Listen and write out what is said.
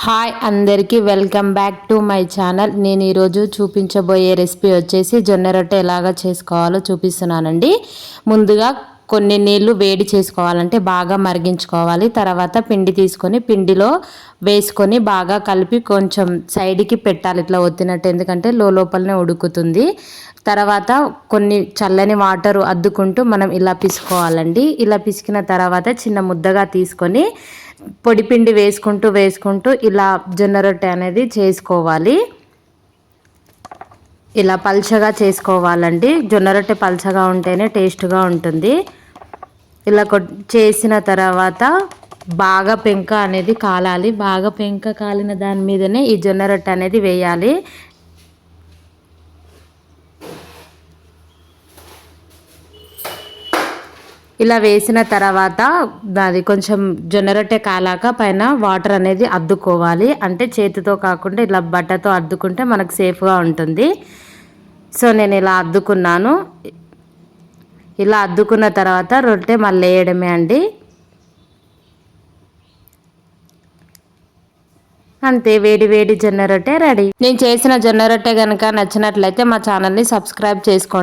Hi అందరికీ welcome back to my channel. నేను ఈరోజు చూపించబోయే రెసిపీ వచ్చేసి జొన్న రొట్టె ఎలాగా చేసుకోవాలో చూపిస్తున్నానండి. ముందుగా కొన్ని నీళ్లు వేడి చేసుకోవాలంటే బాగా మరిగించుకోవాలి. తర్వాత పిండి తీసుకొని పిండిలో వేసుకొని బాగా కలిపి కొంచెం సైడ్కి పెట్టాలి, ఇట్లా ఒత్తినట్టు, ఎందుకంటే లోపలనే ఉడుకుతుంది. తర్వాత కొన్ని చల్లని వాటర్ అద్దుకుంటూ మనం ఇలా పిసుకోవాలండి. ఇలా పిసికిన తర్వాత చిన్న ముద్దగా తీసుకొని పొడిపిండి వేసుకుంటూ ఇలా జొన్న రొట్టె అనేది చేసుకోవాలి. ఇలా పల్చగా చేసుకోవాలండి. జొన్న రొట్టె పల్చగా ఉంటేనే టేస్ట్గా ఉంటుంది. ఇలా చేసిన తర్వాత బాగా పెంక అనేది కాలాలి. బాగా పెంక కాలిన దాని మీదనే ఈ జొన్న రొట్టె అనేది వేయాలి. ఇలా వేసిన తర్వాత అది కొంచెం జొన్న రొట్టె కాలాక పైన వాటర్ అనేది అద్దుకోవాలి. అంటే చేతితో కాకుండా ఇలా బట్టతో అద్దుకుంటే మనకు సేఫ్గా ఉంటుంది. సో నేను ఇలా అద్దుకున్నాను. ఇలా అద్దుకున్న తర్వాత రొట్టె మళ్ళీ వేయడమే అండి. అంతే, వేడి వేడి జొన్న రొట్టె రెడీ. నేను చేసిన జొన్న రొట్టె కనుక నచ్చినట్లయితే మా ఛానల్ని సబ్స్క్రైబ్ చేసుకోండి.